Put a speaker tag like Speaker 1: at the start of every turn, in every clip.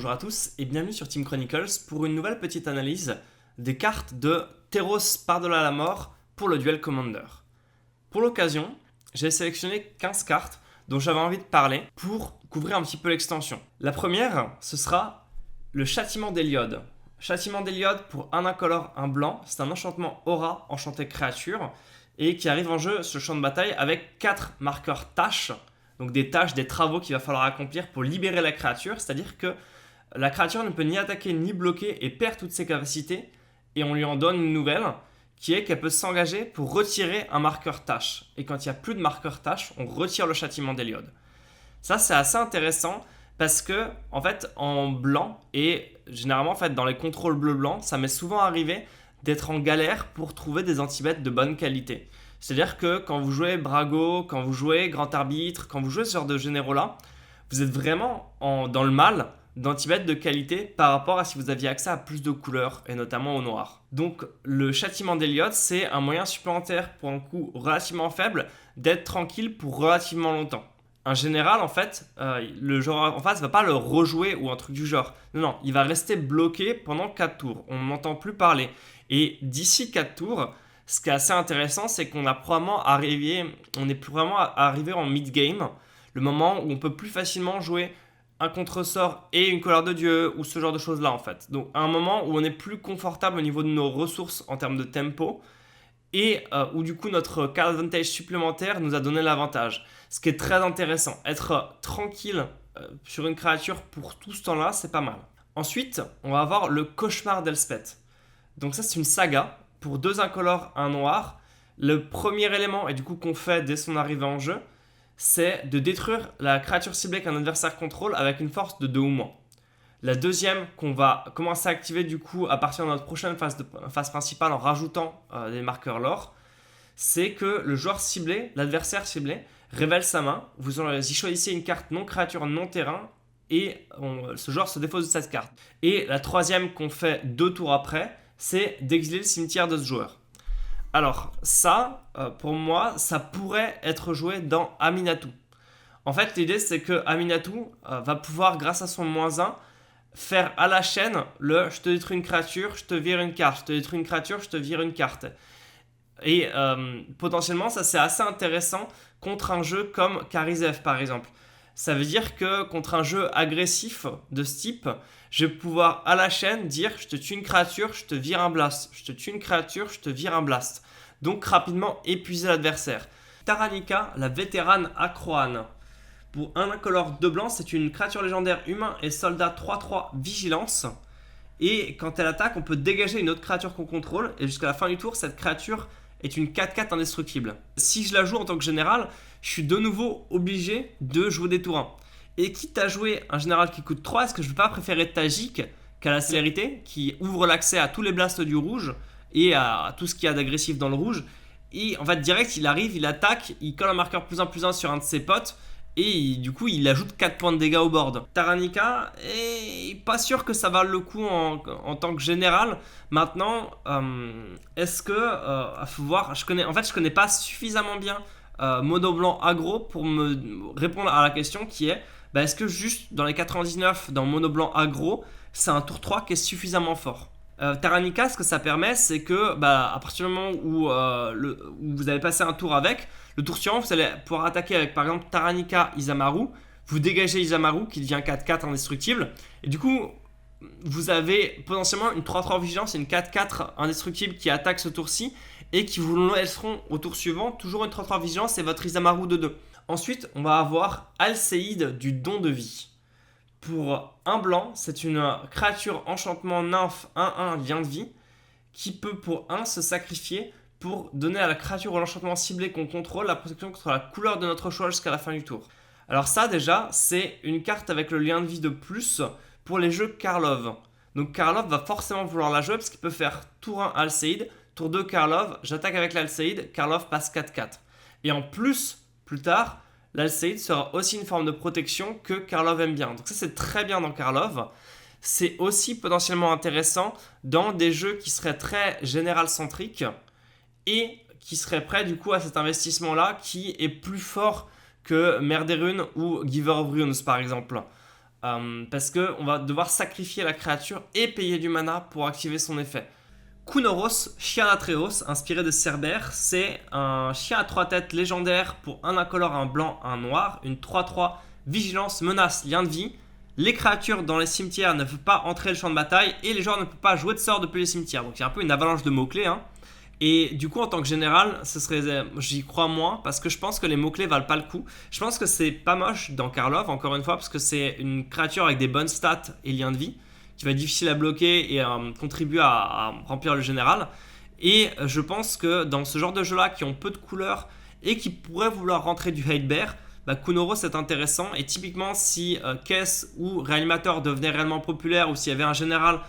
Speaker 1: bonjour à tous et bienvenue sur Team Chronicles pour une nouvelle petite analyse des cartes de Theros par-delà la mort pour le duel Commander. Pour l'occasion, j'ai sélectionné 15 cartes dont j'avais envie de parler pour couvrir un petit peu l'extension. La première, ce sera le Châtiment d'Héliode. Châtiment d'Héliode pour un incolore, un blanc, c'est un enchantement aura, enchanté créature, et qui arrive en jeu sur le champ de bataille avec 4 marqueurs tâches. Donc des tâches, des travaux qu'il va falloir accomplir pour libérer la créature, c'est-à-dire que la créature ne peut ni attaquer ni bloquer et perd toutes ses capacités, et on lui en donne une nouvelle, qui est qu'elle peut s'engager pour retirer un marqueur tâche. Et quand il n'y a plus de marqueur tâche, on retire le Châtiment d'Héliode. Ça, c'est assez intéressant, parce que, en fait, en blanc, et généralement, en fait, dans les contrôles bleu-blanc, ça m'est souvent arrivé d'être en galère pour trouver des anti-bêtes de bonne qualité. C'est-à-dire que quand vous jouez Brago, quand vous jouez Grand Arbitre, quand vous jouez ce genre de généraux-là, vous êtes vraiment dans le mal d'anti-bêtes de qualité par rapport à si vous aviez accès à plus de couleurs, et notamment au noir. Donc le Châtiment d'Héliode, c'est un moyen supplémentaire pour un coût relativement faible d'être tranquille pour relativement longtemps. Un général, en fait, le joueur en face ne va pas le rejouer ou un truc du genre. Non, il va rester bloqué pendant 4 tours. On n'entend plus parler. Et d'ici 4 tours, ce qui est assez intéressant, c'est qu'on est probablement arrivé en mid-game, le moment où on peut plus facilement jouer un contre-sort et une colère de dieu, ou ce genre de choses-là, en fait. Donc, à un moment où on est plus confortable au niveau de nos ressources en termes de tempo, et où du coup notre card advantage supplémentaire nous a donné l'avantage. Ce qui est très intéressant. Être tranquille sur une créature pour tout ce temps-là, c'est pas mal. Ensuite, on va avoir le Cauchemar d'Elspeth. Donc ça, c'est une saga pour 2 incolores, 1 noir. Le premier élément, et du coup qu'on fait dès son arrivée en jeu, c'est de détruire la créature ciblée qu'un adversaire contrôle avec une force de 2 ou moins. La deuxième, qu'on va commencer à activer du coup à partir de notre prochaine phase principale en rajoutant des marqueurs lore, c'est que le joueur ciblé, l'adversaire ciblé, révèle sa main. Vous y choisissez une carte non créature, non terrain, et ce joueur se défausse de cette carte. Et la troisième qu'on fait 2 tours après, c'est d'exiler le cimetière de ce joueur. Alors ça, pour moi, ça pourrait être joué dans Aminatou. En fait, l'idée c'est que Aminatou va pouvoir, grâce à son -1, faire à la chaîne le je te détruis une créature, je te vire une carte, je te détruis une créature, je te vire une carte. Et potentiellement, ça c'est assez intéressant contre un jeu comme Karizev par exemple. Ça veut dire que contre un jeu agressif de ce type, je vais pouvoir à la chaîne dire je te tue une créature, je te vire un blast, je te tue une créature, je te vire un blast. Donc rapidement épuiser l'adversaire. Taranika, la vétérane Acroane. Pour un incolore 2 blancs, c'est une créature légendaire humain et soldat 3-3 vigilance. Et quand elle attaque, on peut dégager une autre créature qu'on contrôle. Et jusqu'à la fin du tour, cette créature est une 4-4 indestructible. Si je la joue en tant que général, je suis de nouveau obligé de jouer des tours 1. Et quitte à jouer un général qui coûte 3, est-ce que je ne vais pas préférer Tajik qu'à la célérité, qui ouvre l'accès à tous les blasts du rouge et à tout ce qu'il y a d'agressif dans le rouge. Et en fait, direct, il arrive, il attaque, il colle un marqueur +1/+1 sur un de ses potes. Et du coup, il ajoute 4 points de dégâts au board. Taranika, pas sûr que ça vaille le coup en tant que général. Maintenant, est-ce que... faut voir, je connais pas suffisamment bien mono blanc aggro pour me répondre à la question qui est est-ce que juste dans les 99 dans mono blanc aggro, c'est un tour 3 qui est suffisamment fort. Taranika, ce que ça permet, c'est que à partir du moment où vous avez passé un tour avec, le tour suivant, vous allez pouvoir attaquer avec par exemple Taranika Isamaru, vous dégagez Isamaru qui devient 4-4 indestructible, et du coup, vous avez potentiellement une 3-3 vigilance et une 4-4 indestructible qui attaque ce tour-ci, et qui vous laisseront au tour suivant toujours une 3-3 vigilance et votre Isamaru de 2. Ensuite, on va avoir Alcéide du don de vie. Pour un blanc, c'est une créature enchantement nymphe 1-1 lien de vie qui peut pour 1 se sacrifier pour donner à la créature ou l'enchantement ciblé qu'on contrôle la protection contre la couleur de notre choix jusqu'à la fin du tour. Alors ça déjà, c'est une carte avec le lien de vie de plus pour les jeux Karlov. Donc Karlov va forcément vouloir la jouer parce qu'il peut faire tour 1 Alcéide, tour 2 Karlov, j'attaque avec l'Alcéide, Karlov passe 4-4. Et en plus, plus tard, l'Alcéide sera aussi une forme de protection que Karlov aime bien. Donc ça, c'est très bien dans Karlov. C'est aussi potentiellement intéressant dans des jeux qui seraient très général-centriques et qui seraient prêts du coup à cet investissement-là qui est plus fort que Mer des Runes ou Giver of Runes par exemple. parce qu'on va devoir sacrifier la créature et payer du mana pour activer son effet. Kunoros, chien d'Atreos, inspiré de Cerbère, c'est un chien à 3 têtes légendaire pour un incolore, un blanc, un noir, une 3-3, vigilance, menace, lien de vie. Les créatures dans les cimetières ne peuvent pas entrer le champ de bataille et les joueurs ne peuvent pas jouer de sort depuis les cimetières. Donc il y a un peu une avalanche de mots-clés. Et du coup, en tant que général, j'y crois moins parce que je pense que les mots-clés valent pas le coup. Je pense que c'est pas moche dans Karlov, encore une fois, parce que c'est une créature avec des bonnes stats et liens de vie qui va être difficile à bloquer et contribuer à remplir le général. Et je pense que dans ce genre de jeu-là, qui ont peu de couleurs et qui pourraient vouloir rentrer du hate bear, Kunoros c'est intéressant. Et typiquement, si Kess ou Réanimateur devenaient réellement populaires, ou s'il y avait un général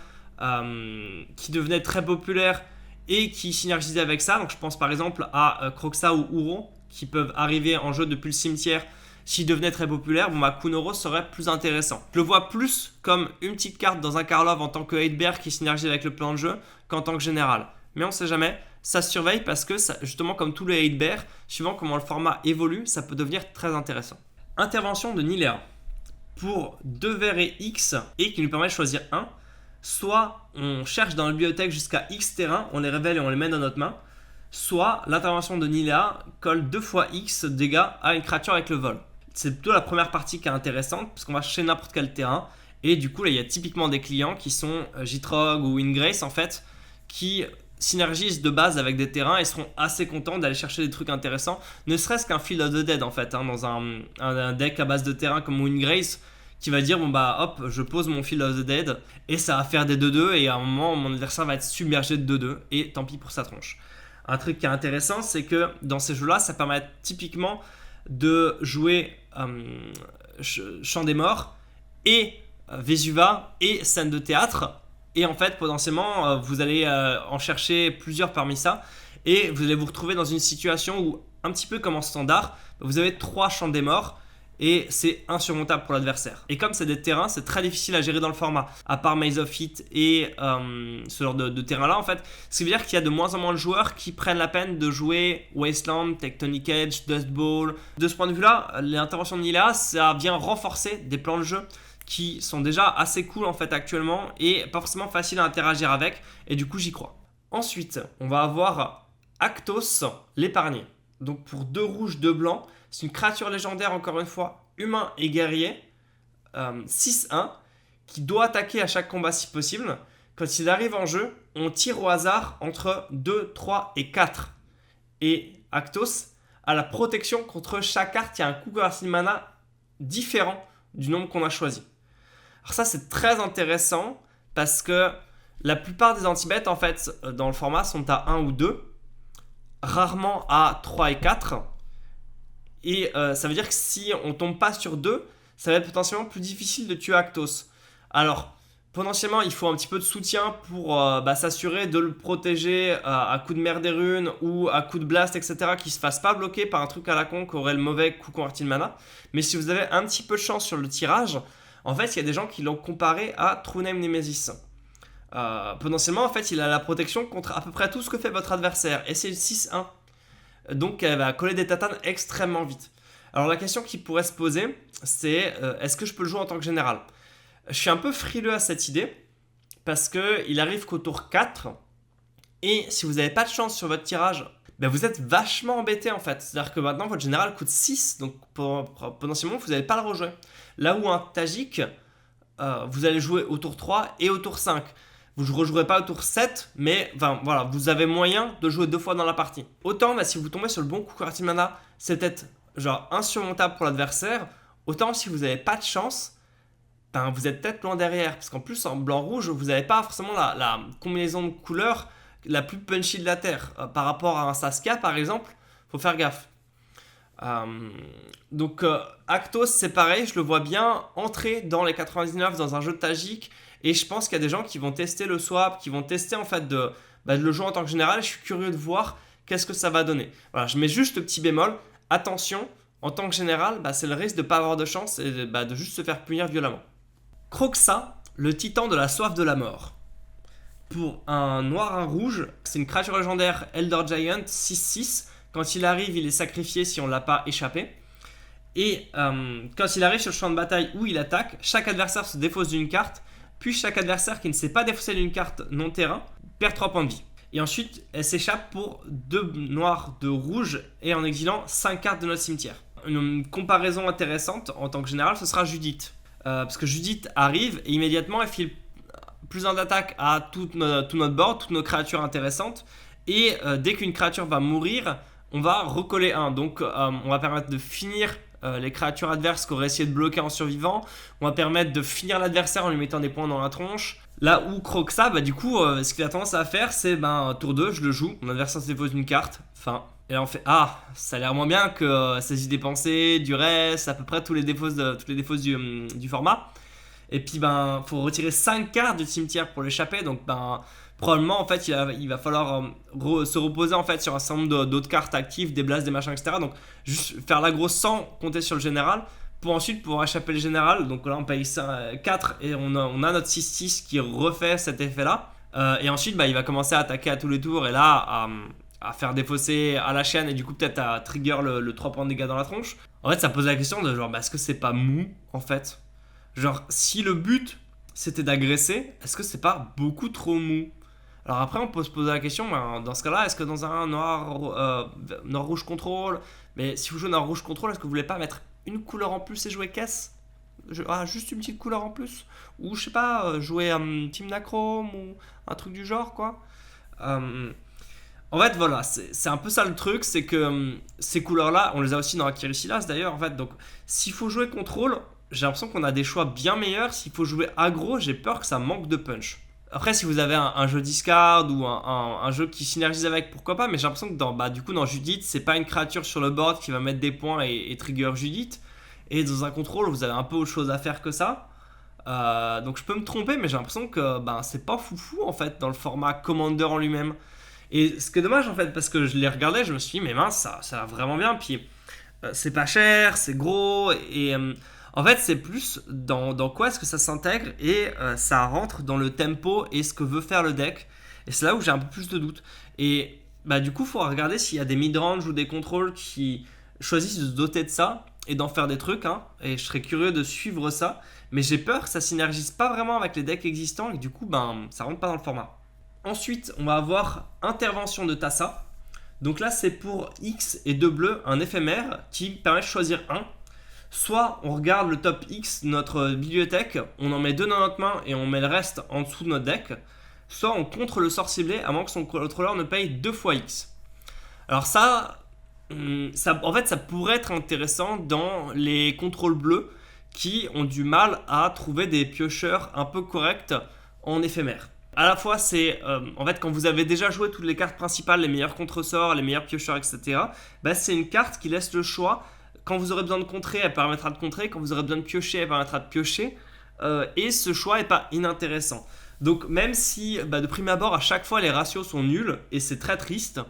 Speaker 1: qui devenait très populaire et qui synergisait avec ça, donc je pense par exemple à Kroxa ou Uro, qui peuvent arriver en jeu depuis le cimetière. S'il devenait très populaire, Kunoros serait plus intéressant. Je le vois plus comme une petite carte dans un Karlov en tant que hate bear qui synergise avec le plan de jeu qu'en tant que général. Mais on sait jamais, ça se surveille parce que ça, justement comme tous les hate bear, suivant comment le format évolue, ça peut devenir très intéressant. Intervention de Nilea. Pour 2 verts et X, et qui nous permet de choisir un, soit on cherche dans la bibliothèque jusqu'à X terrains, on les révèle et on les met dans notre main, soit l'intervention de Nilea colle 2 fois X dégâts à une créature avec le vol. C'est plutôt la première partie qui est intéressante, parce qu'on va chercher n'importe quel terrain, et du coup là il y a typiquement des clients qui sont Jitrog ou Ingrace en fait, qui synergisent de base avec des terrains et seront assez contents d'aller chercher des trucs intéressants, ne serait-ce qu'un Field of the Dead en fait, dans un deck à base de terrain comme Wingrace, qui va dire hop, je pose mon Field of the Dead et ça va faire des 2-2 et à un moment mon adversaire va être submergé de 2-2 et tant pis pour sa tronche. Un truc qui est intéressant, c'est que dans ces jeux-là, ça permet typiquement de jouer Chant des Morts et Vesuva et scène de théâtre. Et en fait, potentiellement, vous allez en chercher plusieurs parmi ça. Et vous allez vous retrouver dans une situation où, un petit peu comme en standard, vous avez 3 Chants des Morts. Et c'est insurmontable pour l'adversaire. Et comme c'est des terrains, c'est très difficile à gérer dans le format. À part Maze of It et ce genre de terrain-là, en fait. Ce qui veut dire qu'il y a de moins en moins de joueurs qui prennent la peine de jouer Wasteland, Tectonic Edge, Dust Bowl. De ce point de vue-là, l'intervention de Nilea, ça vient renforcer des plans de jeu qui sont déjà assez cool en fait actuellement et pas forcément facile à interagir avec. Et du coup, j'y crois. Ensuite, on va avoir Actos, l'épargné. Donc pour 2 rouges, 2 blancs. C'est une créature légendaire, encore une fois, humain et guerrier, 6-1, qui doit attaquer à chaque combat si possible. Quand il arrive en jeu, on tire au hasard entre 2, 3 et 4. Et Actos a la protection contre chaque carte qui a un coût de mana différent du nombre qu'on a choisi. Alors ça, c'est très intéressant parce que la plupart des anti-bêtes, en fait, dans le format, sont à 1 ou 2, rarement à 3 et 4. Et ça veut dire que si on tombe pas sur 2, ça va être potentiellement plus difficile de tuer Actos. Alors, potentiellement, il faut un petit peu de soutien pour s'assurer de le protéger à coup de mer des runes ou à coup de blast, etc., qu'il ne se fasse pas bloquer par un truc à la con qui aurait le mauvais coup converti de mana. Mais si vous avez un petit peu de chance sur le tirage, en fait, il y a des gens qui l'ont comparé à True Name Nemesis. Potentiellement, en fait, il a la protection contre à peu près tout ce que fait votre adversaire. Et c'est le 6-1. Donc elle va coller des tatanes extrêmement vite. Alors la question qui pourrait se poser, c'est est-ce que je peux le jouer en tant que général ? Je suis un peu frileux à cette idée, parce qu'il arrive qu'au tour 4, et si vous n'avez pas de chance sur votre tirage, vous êtes vachement embêté en fait. C'est-à-dire que maintenant votre général coûte 6, donc potentiellement vous n'allez pas le rejouer. Là où un Tajik, vous allez jouer au tour 3 et au tour 5. Vous ne rejouerez pas au tour 7, mais voilà, vous avez moyen de jouer 2 fois dans la partie. Autant si vous tombez sur le bon coup converti de mana, c'est peut-être insurmontable pour l'adversaire. Autant si vous n'avez pas de chance, vous êtes peut-être loin derrière. Parce qu'en plus, en blanc-rouge, vous n'avez pas forcément la combinaison de couleurs la plus punchy de la Terre. Par rapport à un Saskia, par exemple, il faut faire gaffe. Donc Actos, c'est pareil, je le vois bien entrer dans les 99 dans un jeu de Tajik. Et je pense qu'il y a des gens qui vont tester le swap, qui vont tester en fait de le jouer en tant que général. Je suis curieux de voir qu'est-ce que ça va donner. Voilà, je mets juste le petit bémol. Attention, en tant que général, c'est le risque de ne pas avoir de chance et de juste se faire punir violemment. Kroxa, le titan de la soif de la mort. Pour un noir, un rouge, c'est une créature légendaire Elder Giant 6-6. Quand il arrive, il est sacrifié si on ne l'a pas échappé. Et quand il arrive sur le champ de bataille où il attaque, chaque adversaire se défausse d'une carte, puis chaque adversaire qui ne s'est pas défaussé d'une carte non terrain perd 3 points de vie. Et ensuite, elle s'échappe pour 2 noirs, 2 rouges, et en exilant 5 cartes de notre cimetière. Une comparaison intéressante en tant que général, ce sera Judith. Parce que Judith arrive et immédiatement elle file plus 1 d'attaque à tout notre board, toutes nos créatures intéressantes. Et dès qu'une créature va mourir, on va recoller 1. Donc on va permettre de finir les créatures adverses qui auraient essayé de bloquer en survivant. On va permettre de finir l'adversaire en lui mettant des points dans la tronche. Là où Kroxa, du coup, ce qu'il a tendance à faire, c'est tour 2, je le joue, mon adversaire se dépose une carte, fin. Et là on fait ça a l'air moins bien que ses idées pensées, du reste, à peu près toutes les défausses du format. Et puis faut retirer 5 cartes du cimetière pour l'échapper, donc probablement en fait il va falloir se reposer en fait sur un certain nombre d'autres cartes actives, des blasts, des machins, etc. Donc juste faire l'aggro sans compter sur le général pour ensuite pouvoir échapper le général. Donc là on paye 4 et on a notre 6-6 qui refait cet effet là. Et ensuite il va commencer à attaquer à tous les tours et là à faire défausser à la chaîne et du coup peut-être à trigger le 3 points de dégâts dans la tronche. En fait ça pose la question de genre est-ce que c'est pas mou en fait? Genre si le but c'était d'agresser, est-ce que c'est pas beaucoup trop mou? Alors après on peut se poser la question, dans ce cas-là, est-ce que dans un noir rouge contrôle, mais si vous jouez noir rouge contrôle, est-ce que vous voulez pas mettre une couleur en plus et jouer caisse? Juste une petite couleur en plus? Ou je sais pas, jouer Team Nachrome ou un truc du genre quoi. En fait voilà, c'est un peu ça le truc, c'est que ces couleurs-là, on les a aussi dans Akiri Silas d'ailleurs en fait, donc s'il faut jouer contrôle, j'ai l'impression qu'on a des choix bien meilleurs. S'il faut jouer aggro, j'ai peur que ça manque de punch. Après, si vous avez un jeu discard ou un jeu qui synergise avec, pourquoi pas, mais j'ai l'impression que dans Judith, c'est pas une créature sur le board qui va mettre des points et trigger Judith. Et dans un contrôle, vous avez un peu autre chose à faire que ça. Donc je peux me tromper, mais j'ai l'impression que c'est pas foufou en fait dans le format Commander en lui-même. Et ce qui est dommage en fait, parce que je l'ai regardé, je me suis dit, mais mince, ça va vraiment bien. Puis c'est pas cher, c'est gros et. En fait, c'est plus dans quoi est-ce que ça s'intègre et ça rentre dans le tempo et ce que veut faire le deck. Et c'est là où j'ai un peu plus de doutes. Et du coup, il faudra regarder s'il y a des mid-range ou des contrôles qui choisissent de se doter de ça et d'en faire des trucs. Et je serais curieux de suivre ça. Mais j'ai peur que ça synergise pas vraiment avec les decks existants et que du coup, ça rentre pas dans le format. Ensuite, on va avoir Intervention de Tassa. Donc là, c'est pour X et 2 bleus, un éphémère qui permet de choisir un. Soit on regarde le top X de notre bibliothèque, on en met 2 dans notre main et on met le reste en dessous de notre deck. Soit on contre le sort ciblé avant que son contrôleur ne paye 2 fois X. Alors ça en fait ça pourrait être intéressant dans les contrôles bleus qui ont du mal à trouver des piocheurs un peu corrects en éphémère. À la fois c'est en fait quand vous avez déjà joué toutes les cartes principales, les meilleurs contre-sorts, les meilleurs piocheurs, etc. C'est une carte qui laisse le choix. Quand vous aurez besoin de contrer, elle permettra de contrer. Quand vous aurez besoin de piocher, elle permettra de piocher. Et ce choix n'est pas inintéressant. Donc même si de prime abord, à chaque fois, les ratios sont nuls, et c'est très triste,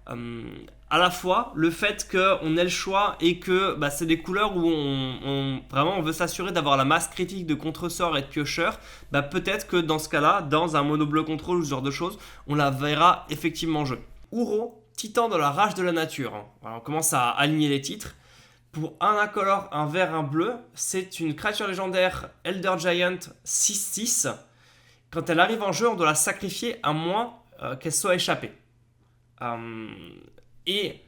Speaker 1: à la fois, le fait qu'on ait le choix et que c'est des couleurs où vraiment on veut s'assurer d'avoir la masse critique de contre-sort et de piocheur, peut-être que dans ce cas-là, dans un mono-bleu contrôle ou ce genre de choses, on la verra effectivement jouer. Uro, Titan de la rage de la nature. Voilà, on commence à aligner les titres. Pour un incolore, un vert, un bleu, c'est une créature légendaire Elder Giant 6-6. Quand elle arrive en jeu, on doit la sacrifier à moins qu'elle soit échappée. Et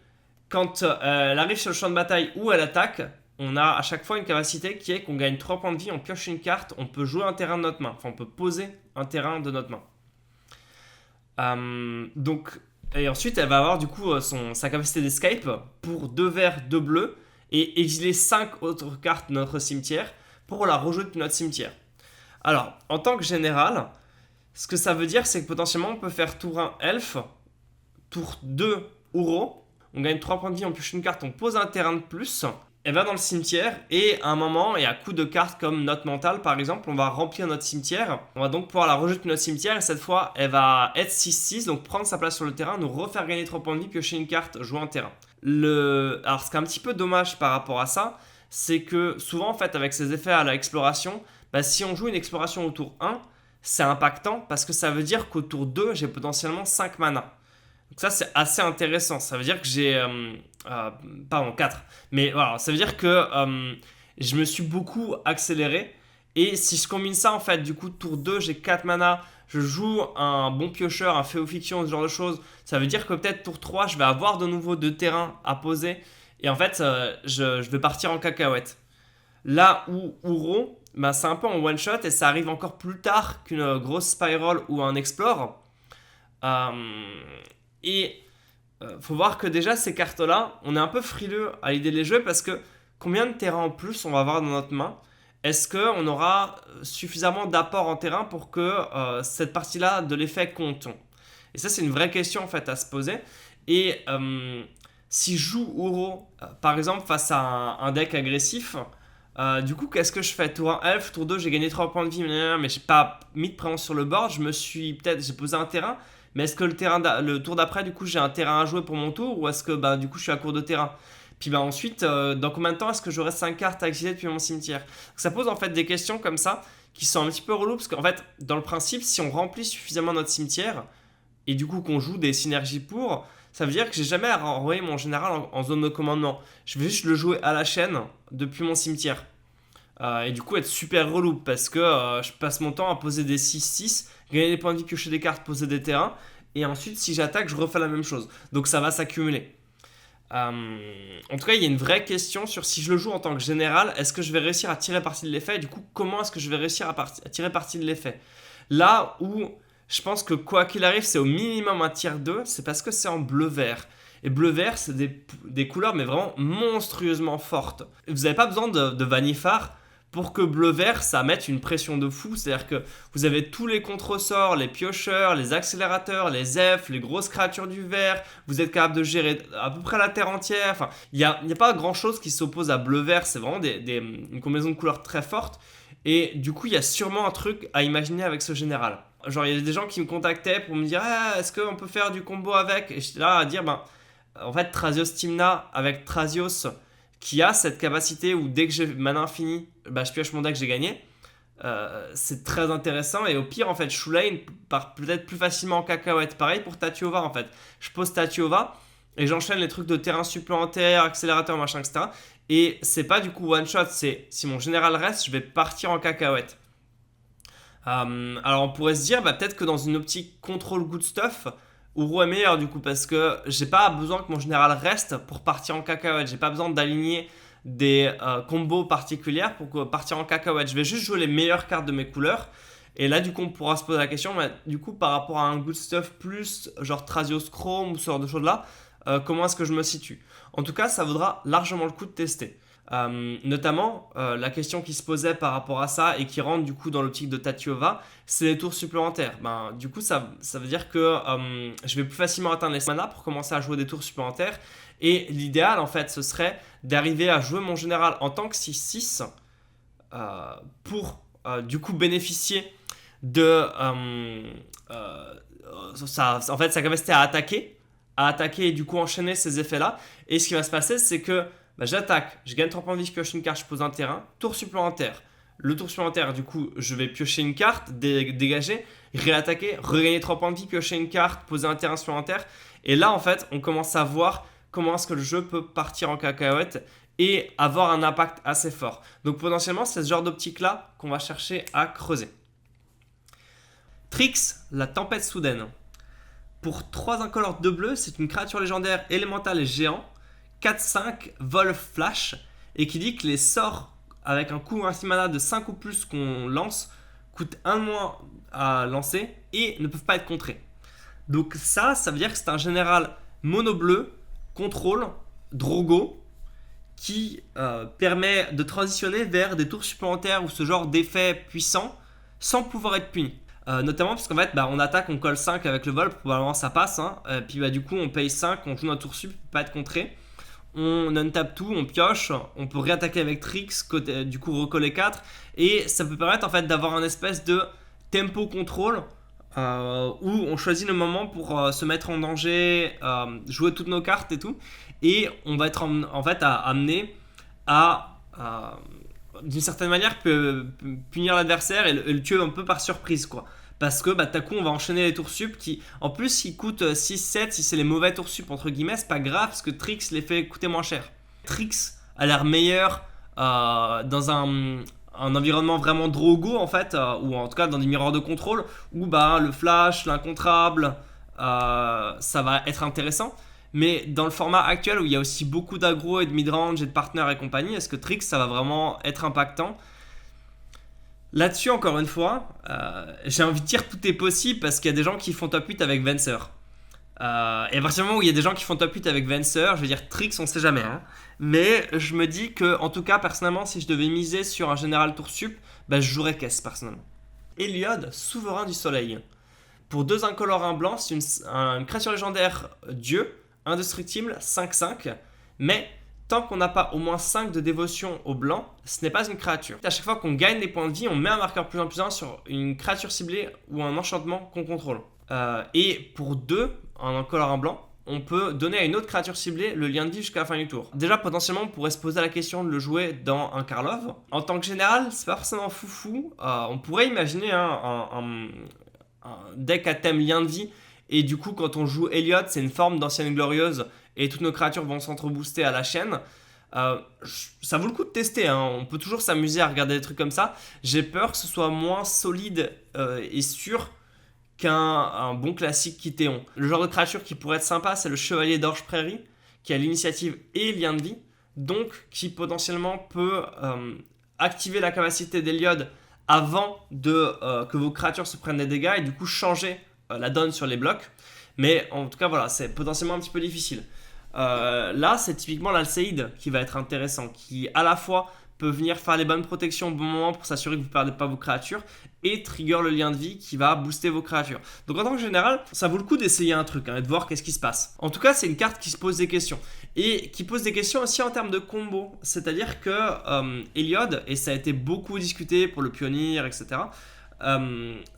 Speaker 1: quand elle arrive sur le champ de bataille où elle attaque, on a à chaque fois une capacité qui est qu'on gagne 3 points de vie, on pioche une carte, on peut jouer un terrain de notre main. Enfin, on peut poser un terrain de notre main. Et ensuite, elle va avoir du coup sa capacité d'escape pour 2 verts, 2 bleus. Et exiler 5 autres cartes de notre cimetière pour la rejouer de notre cimetière. Alors, en tant que général, ce que ça veut dire, c'est que potentiellement, on peut faire tour 1 Elf, tour 2 Uro, on gagne 3 points de vie, on pioche une carte, on pose un terrain de plus, elle va dans le cimetière, et à un moment, et à coup de cartes comme Note Mentale par exemple, on va remplir notre cimetière, on va donc pouvoir la rejeter de notre cimetière, et cette fois, elle va être 6-6, donc prendre sa place sur le terrain, nous refaire gagner 3 points de vie, piocher une carte, jouer un terrain. Alors ce qui est un petit peu dommage par rapport à ça, c'est que souvent en fait avec ces effets à l'exploration, si on joue une exploration au tour 1, c'est impactant parce que ça veut dire qu'au tour 2, j'ai potentiellement 5 mana. Donc ça, c'est assez intéressant. Ça veut dire que j'ai... pardon, 4. Mais voilà, ça veut dire que je me suis beaucoup accéléré. Et si je combine ça, en fait, du coup, tour 2, j'ai 4 mana. Je joue un bon piocheur, un Féofiction, ce genre de choses. Ça veut dire que peut-être tour 3, je vais avoir de nouveau 2 terrains à poser. Et en fait, je vais partir en cacahuète. Là où Uro, bah, c'est un peu en one shot et ça arrive encore plus tard qu'une grosse Spiral ou un Explore. Euh, et faut voir que déjà ces cartes-là, on est un peu frileux à l'idée de les jouer parce que combien de terrains en plus on va avoir dans notre main? Est-ce qu'on aura suffisamment d'apport en terrain pour que cette partie-là de l'effet compte? Et ça, c'est une vraie question en fait à se poser. Et si je joue Uro, par exemple, face à un deck agressif, du coup, qu'est-ce que je fais? Tour 1 elf, tour 2, j'ai gagné 3 points de vie, mais j'ai pas mis de présence sur le board. J'ai posé un terrain, mais est-ce que le tour d'après, du coup, j'ai un terrain à jouer pour mon tour, ou est-ce que du coup, je suis à court de terrain? Puis ensuite, dans combien de temps est-ce que j'aurai 5 cartes à exiler depuis mon cimetière? Donc, ça pose en fait des questions comme ça qui sont un petit peu reloues, parce qu'en fait, dans le principe, si on remplit suffisamment notre cimetière, et du coup qu'on joue des synergies pour, ça veut dire que j'ai jamais à renvoyer mon général en zone de commandement. Je vais juste le jouer à la chaîne depuis mon cimetière. Et du coup être super relou parce que je passe mon temps à poser des 6-6, gagner des points de vie, piocher des cartes, poser des terrains. Et ensuite, si j'attaque, je refais la même chose. Donc ça va s'accumuler. En tout cas, il y a une vraie question sur si je le joue en tant que général, est-ce que je vais réussir à tirer parti de l'effet? Et du coup, comment est-ce que je vais réussir à tirer parti de l'effet? Là où je pense que quoi qu'il arrive, c'est au minimum un tier 2, c'est parce que c'est en bleu-vert. Et bleu-vert, c'est des couleurs, mais vraiment monstrueusement fortes. Vous n'avez pas besoin de Vanillefar pour que bleu-vert, ça mette une pression de fou. C'est-à-dire que vous avez tous les contre-sorts, les piocheurs, les accélérateurs, les F, les grosses créatures du vert. Vous êtes capable de gérer à peu près la terre entière. Enfin, il n'y a pas grand-chose qui s'oppose à bleu-vert. C'est vraiment une combinaison de couleurs très forte. Et du coup, il y a sûrement un truc à imaginer avec ce général. Genre, il y a des gens qui me contactaient pour me dire est-ce qu'on peut faire du combo avec? Et j'étais là à dire en fait, Thrasios Tymna avec Thrasios qui a cette capacité où dès que j'ai mana infini, je pioche mon deck, j'ai gagné. C'est très intéressant. Et au pire, en fait, Shulane part peut-être plus facilement en cacahuète. Pareil pour Tatiova, en fait. Je pose Tatiova et j'enchaîne les trucs de terrain supplémentaire, accélérateur, machin, etc. Et c'est pas du coup one shot, c'est si mon général reste, je vais partir en cacahuète. Alors on pourrait se dire peut-être que dans une optique contrôle good stuff, Uro est meilleur du coup parce que j'ai pas besoin que mon général reste pour partir en cacahuète. J'ai pas besoin d'aligner des combos particulières pour partir en cacahuète. Je vais juste jouer les meilleures cartes de mes couleurs. Et là du coup on pourra se poser la question, du coup par rapport à un good stuff plus genre Thrasios Chrome ou ce genre de choses là, comment est-ce que je me situe? En tout cas ça vaudra largement le coup de tester. Notamment, la question qui se posait par rapport à ça et qui rentre du coup dans l'optique de Tatiova, c'est les tours supplémentaires. Du coup, ça veut dire que je vais plus facilement atteindre les mana pour commencer à jouer des tours supplémentaires. Et l'idéal, en fait, ce serait d'arriver à jouer mon général en tant que 6-6 pour du coup bénéficier de en fait, sa capacité à attaquer et du coup enchaîner ces effets-là. Et ce qui va se passer, c'est que j'attaque, je gagne 3 points de vie, je pioche une carte, je pose un terrain, tour supplémentaire. Le tour supplémentaire, du coup, je vais piocher une carte, dégager, réattaquer, regagner 3 points de vie, piocher une carte, poser un terrain supplémentaire. Et là, en fait, on commence à voir comment est-ce que le jeu peut partir en cacahuète et avoir un impact assez fort. Donc potentiellement, c'est ce genre d'optique-là qu'on va chercher à creuser. Trix, la tempête soudaine. Pour 3 incolores de bleu, c'est une créature légendaire élémentale et géant. 4-5 vol flash et qui dit que les sorts avec un coût mana de 5 ou plus qu'on lance coûtent 1 moins à lancer et ne peuvent pas être contrés. Donc ça veut dire que c'est un général mono bleu, contrôle, drogo qui permet de transitionner vers des tours supplémentaires ou ce genre d'effet puissant sans pouvoir être puni. Notamment parce qu'en fait on attaque, on colle 5 avec le vol, probablement ça passe, puis du coup on paye 5, on joue notre tour sup, pas être contré. On untap tout, on pioche, on peut réattaquer avec Trix, du coup recoller 4 et ça peut permettre en fait d'avoir un espèce de tempo contrôle où on choisit le moment pour se mettre en danger, jouer toutes nos cartes et tout, et on va être en fait amené à d'une certaine manière punir l'adversaire et le tuer un peu par surprise quoi. parce que d'un coup on va enchaîner les tours sup qui en plus ils coûtent 6-7 si c'est les mauvais tours sup entre guillemets, c'est pas grave parce que Trix les fait coûter moins cher. Trix a l'air meilleur dans un environnement vraiment Drogo en fait, ou en tout cas dans des miroirs de contrôle où le flash, l'incontrable, ça va être intéressant. Mais dans le format actuel où il y a aussi beaucoup d'aggro et de midrange et de partners et compagnie, est-ce que Trix ça va vraiment être impactant? Là-dessus, encore une fois, j'ai envie de dire tout est possible parce qu'il y a des gens qui font top 8 avec Venser. Et à partir du moment où il y a des gens qui font top 8 avec Venser, je veux dire Trix, on sait jamais. Hein. Mais je me dis que, en tout cas, personnellement, si je devais miser sur un général tour sup, je jouerais Kess personnellement. Eliod, souverain du soleil. Pour 2 incolores, 1 blanc, c'est une créature légendaire dieu, indestructible, 5-5. Mais tant qu'on n'a pas au moins 5 de dévotion au blanc, ce n'est pas une créature. À chaque fois qu'on gagne des points de vie, on met un marqueur plus 1 sur une créature ciblée ou un enchantement qu'on contrôle. Et pour 2, en incolore, 1 blanc, on peut donner à une autre créature ciblée le lien de vie jusqu'à la fin du tour. Déjà, potentiellement, on pourrait se poser la question de le jouer dans un Karlov. En tant que général, c'est pas forcément foufou. On pourrait imaginer un deck à thème lien de vie. Et du coup, quand on joue Eliod, c'est une forme d'ancienne glorieuse et toutes nos créatures vont s'entre-booster à la chaîne. Ça vaut le coup de tester, hein. On peut toujours s'amuser à regarder des trucs comme ça. J'ai peur que ce soit moins solide et sûr qu'un bon classique Kithéon. Le genre de créature qui pourrait être sympa, c'est le Chevalier d'Orge Prairie, qui a l'initiative et lien de vie, donc qui potentiellement peut activer la capacité d'Eliod avant que vos créatures se prennent des dégâts et du coup changer la donne sur les blocs. Mais en tout cas, voilà, c'est potentiellement un petit peu difficile. Là, c'est typiquement l'Alcéide qui va être intéressant, qui à la fois peut venir faire les bonnes protections au bon moment pour s'assurer que vous ne perdez pas vos créatures et trigger le lien de vie qui va booster vos créatures. Donc en tant que général, ça vaut le coup d'essayer un truc et de voir qu'est-ce qui se passe. En tout cas, c'est une carte qui se pose des questions et qui pose des questions aussi en termes de combo. C'est-à-dire que Eliod, et ça a été beaucoup discuté pour le Pionnier, etc.,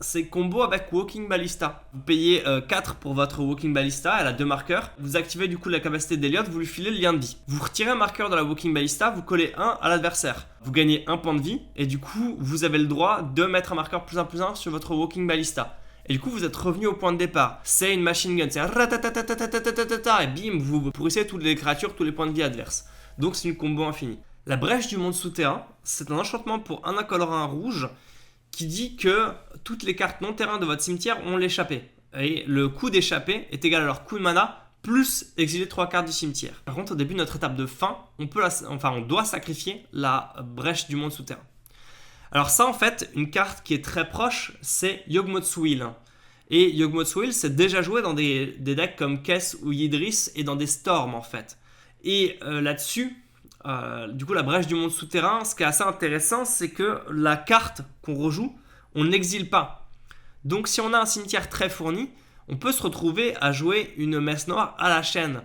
Speaker 1: c'est combo avec Walking Ballista. Vous payez 4 pour votre Walking Ballista, elle a 2 marqueurs. Vous activez du coup la capacité d'Eliod, vous lui filez le lien de vie. Vous retirez un marqueur de la Walking Ballista, vous collez 1 à l'adversaire. Vous gagnez 1 point de vie et du coup vous avez le droit de mettre un marqueur +1/+1 sur votre Walking Ballista. Et du coup vous êtes revenu au point de départ. C'est une machine gun, c'est et bim, vous pourrissez toutes les créatures, tous les points de vie adverses. Donc c'est une combo infinie. La brèche du monde souterrain, c'est un enchantement pour un incolore, un rouge, qui dit que toutes les cartes non-terrain de votre cimetière ont l'échappée. Et le coût d'échappée est égal à leur coût de mana plus exiler 3 cartes du cimetière. Par contre, au début de notre étape de fin, on doit sacrifier la brèche du monde souterrain. Alors ça, en fait, une carte qui est très proche, c'est Yawgmoth's Will. Et Yawgmoth's Will, c'est déjà joué dans des decks comme Kess ou Yidris et dans des Storms, en fait. Et là-dessus, du coup la brèche du monde souterrain, ce qui est assez intéressant, c'est que la carte qu'on rejoue, on n'exile pas. Donc si on a un cimetière très fourni, on peut se retrouver à jouer une messe noire à la chaîne.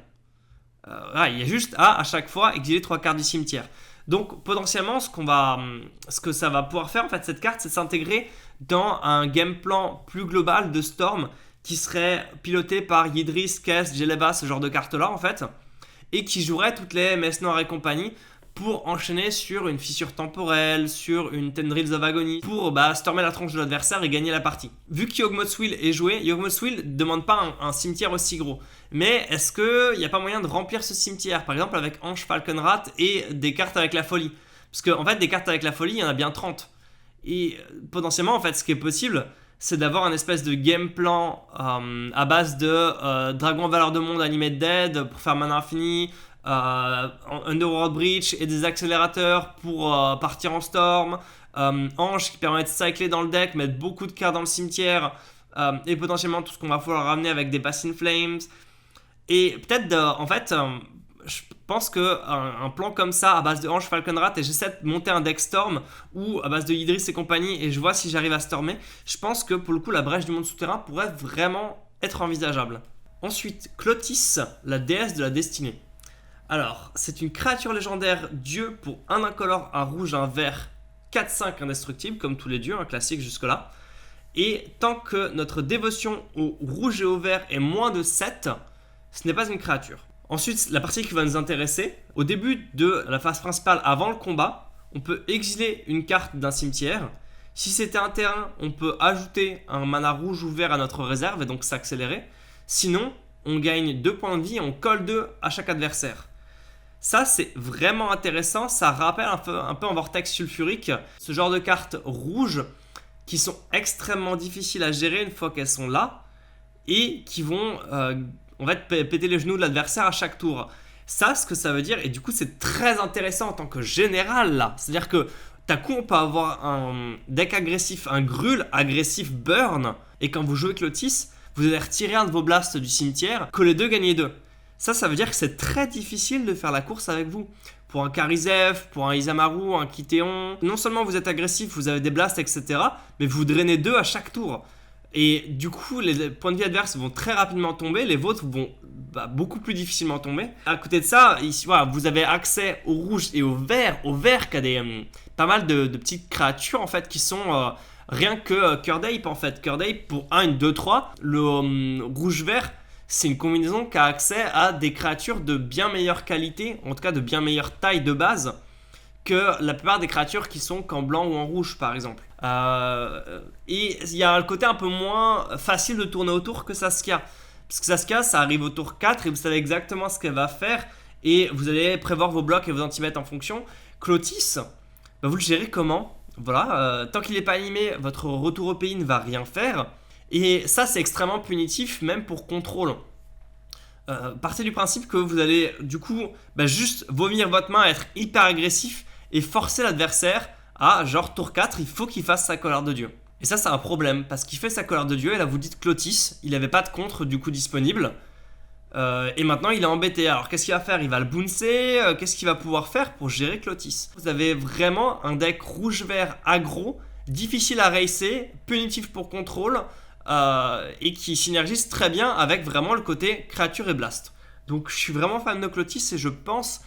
Speaker 1: Il y a juste à chaque fois exiler 3 cartes du cimetière. Donc potentiellement ce que ça va pouvoir faire en fait cette carte, c'est s'intégrer dans un game plan plus global de Storm qui serait piloté par Yidris, Kess, Jeleba, ce genre de cartes là en fait, et qui jouerait toutes les messes noires et compagnie pour enchaîner sur une fissure temporelle, sur une Tendrils of Agony, pour stormer la tronche de l'adversaire et gagner la partie. Vu que Yawgmoth's Will est joué, Yawgmoth's Will ne demande pas un cimetière aussi gros. Mais est-ce qu'il n'y a pas moyen de remplir ce cimetière, par exemple avec Ange Falconrat et des cartes avec la folie? Parce qu'en fait, des cartes avec la folie, il y en a bien 30. Et potentiellement, en fait, ce qui est possible, c'est d'avoir un espèce de game plan à base de Dragon Valeur de Monde animé Dead pour faire mana infini, Underworld Breach et des accélérateurs pour partir en Storm, Ange qui permet de cycler dans le deck, mettre beaucoup de cartes dans le cimetière et potentiellement tout ce qu'on va falloir ramener avec des Pass in Flames. Et peut-être, je pense qu'un plan comme ça à base de Ange Falconrat et j'essaie de monter un deck Storm ou à base de Yidris et compagnie et je vois si j'arrive à stormer, je pense que pour le coup la brèche du monde souterrain pourrait vraiment être envisageable. Ensuite, Clotis, la déesse de la destinée. Alors, c'est une créature légendaire dieu pour un incolore, un rouge, un vert, 4-5 indestructible comme tous les dieux, un classique jusque-là. Et tant que notre dévotion au rouge et au vert est moins de 7, ce n'est pas une créature. Ensuite, la partie qui va nous intéresser, au début de la phase principale avant le combat, on peut exiler une carte d'un cimetière. Si c'était un terrain, on peut ajouter un mana rouge ou vert à notre réserve et donc s'accélérer. Sinon, on gagne 2 points de vie et on colle 2 à chaque adversaire. Ça, c'est vraiment intéressant. Ça rappelle un peu un vortex sulfurique. Ce genre de cartes rouges qui sont extrêmement difficiles à gérer une fois qu'elles sont là et qui vont péter les genoux de l'adversaire à chaque tour. Ça, ce que ça veut dire, et du coup, c'est très intéressant en tant que général là. C'est-à-dire que d'un coup, on peut avoir un deck agressif, un Gruul agressif burn, et quand vous jouez Clotis, vous allez retirer un de vos blasts du cimetière, que les deux gagnez 2. Ça veut dire que c'est très difficile de faire la course avec vous. Pour un Karizev, pour un Isamaru, un Kitéon, non seulement vous êtes agressif, vous avez des blasts, etc., mais vous drainez 2 à chaque tour. Et du coup, les points de vie adverses vont très rapidement tomber, les vôtres vont beaucoup plus difficilement tomber. À côté de ça, ici, voilà, vous avez accès au rouge et au vert qui a pas mal de petites créatures en fait qui sont rien que Cœur d'Ape en fait. Cœur d'Ape pour 1, 2, 3, le rouge-vert, c'est une combinaison qui a accès à des créatures de bien meilleure qualité, en tout cas de bien meilleure taille de base, que la plupart des créatures qui sont qu'en blanc ou en rouge par exemple. Et il y a un côté un peu moins facile de tourner autour que Saskia. Parce que Saskia, ça arrive au tour 4 et vous savez exactement ce qu'elle va faire et vous allez prévoir vos blocs et vos anti-mètres en fonction. Clotis, vous le gérez comment? Voilà, tant qu'il n'est pas animé, votre retour au pays ne va rien faire. Et ça, c'est extrêmement punitif, même pour contrôle. Partez du principe que vous allez, du coup, juste vomir votre main, être hyper agressif et forcer l'adversaire à, genre, tour 4, il faut qu'il fasse sa colère de Dieu. Et ça, c'est un problème, parce qu'il fait sa colère de Dieu, et là, vous dites Clotis, il n'avait pas de contre, du coup, disponible. Et maintenant, il est embêté. Alors, qu'est-ce qu'il va faire? Il va le bouncer. Qu'est-ce qu'il va pouvoir faire pour gérer Clotis? Vous avez vraiment un deck rouge-vert aggro, difficile à racer, punitif pour contrôle, et qui synergise très bien avec vraiment le côté créature et blast. Donc, je suis vraiment fan de Clotis, et je pense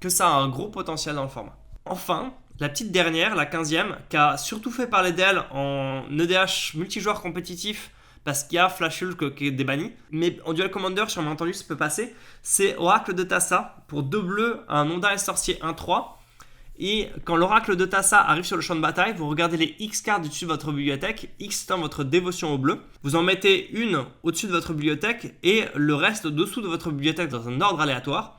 Speaker 1: que ça a un gros potentiel dans le format. Enfin, la petite dernière, la 15e, qui a surtout fait parler d'elle en EDH multijoueur compétitif, parce qu'il y a Flash Hulk qui est débanni. Mais en Duel Commander, sur malentendu, ça peut passer. C'est Oracle de Tassa, pour 2 bleus, un Ondin et Sorcier 1-3. Et quand l'Oracle de Tassa arrive sur le champ de bataille, vous regardez les X cartes du dessus de votre bibliothèque. X étant votre dévotion au bleu. Vous en mettez une au-dessus de votre bibliothèque et le reste au-dessous de votre bibliothèque dans un ordre aléatoire.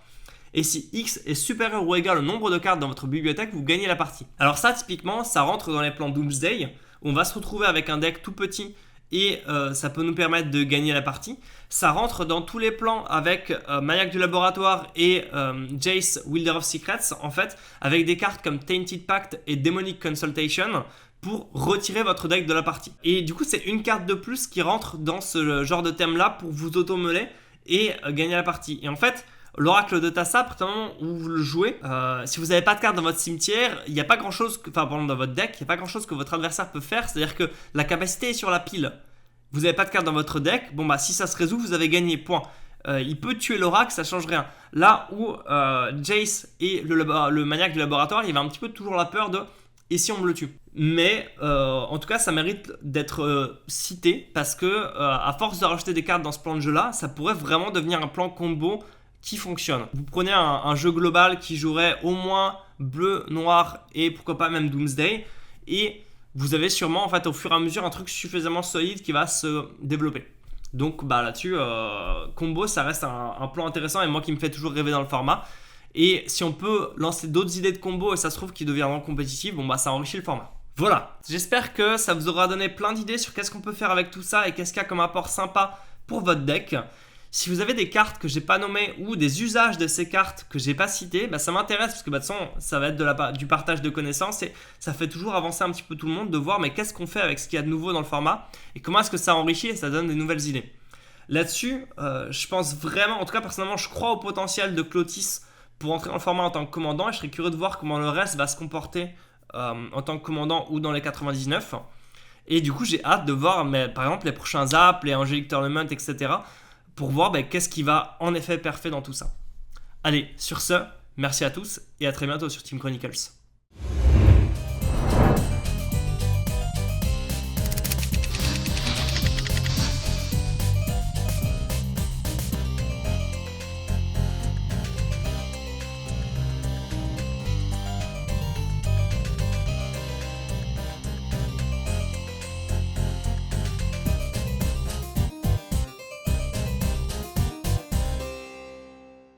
Speaker 1: Et si X est supérieur ou égal au nombre de cartes dans votre bibliothèque, vous gagnez la partie. Alors ça, typiquement, ça rentre dans les plans Doomsday, où on va se retrouver avec un deck tout petit et ça peut nous permettre de gagner la partie. Ça rentre dans tous les plans avec Maniac du Laboratoire et Jace, Wielder of Secrets, en fait, avec des cartes comme Tainted Pact et Demonic Consultation pour retirer votre deck de la partie. Et du coup, c'est une carte de plus qui rentre dans ce genre de thème-là pour vous auto-meler et gagner la partie. Et en fait, l'Oracle de Tassa, à partir du moment où vous le jouez, si vous n'avez pas de carte dans votre cimetière, il n'y a pas grand chose, dans votre deck, il n'y a pas grand chose que votre adversaire peut faire. C'est-à-dire que la capacité est sur la pile. Vous n'avez pas de carte dans votre deck, si ça se résout, vous avez gagné, point. Il peut tuer l'Oracle, ça change rien. Là où Jace et le maniaque du laboratoire, il va un petit peu toujours la peur de « et si on me le tue ?» Mais en tout cas, ça mérite d'être cité parce que à force de rajouter des cartes dans ce plan de jeu-là, ça pourrait vraiment devenir un plan combo qui fonctionne. Vous prenez un jeu global qui jouerait au moins bleu, noir et pourquoi pas même Doomsday et vous avez sûrement en fait au fur et à mesure un truc suffisamment solide qui va se développer. Donc là-dessus, combo ça reste un plan intéressant et moi qui me fait toujours rêver dans le format. Et si on peut lancer d'autres idées de combo et ça se trouve qu'ils deviendront compétitifs, ça enrichit le format. Voilà, j'espère que ça vous aura donné plein d'idées sur qu'est-ce qu'on peut faire avec tout ça et qu'est-ce qu'il y a comme apport sympa pour votre deck. Si vous avez des cartes que j'ai pas nommées ou des usages de ces cartes que j'ai pas citées, ça m'intéresse parce que de toute façon ça va être du partage de connaissances et ça fait toujours avancer un petit peu tout le monde de voir mais qu'est-ce qu'on fait avec ce qu'il y a de nouveau dans le format et comment est-ce que ça enrichit et ça donne des nouvelles idées. Là-dessus, je pense vraiment, en tout cas personnellement, je crois au potentiel de Clotis pour entrer dans le format en tant que commandant et je serais curieux de voir comment le reste va se comporter en tant que commandant ou dans les 99. Et du coup, j'ai hâte de voir par exemple les prochains apps, les Angelic Tournament, etc. pour voir qu'est-ce qui va en effet parfait dans tout ça. Allez, sur ce, merci à tous et à très bientôt sur Team Chronicles.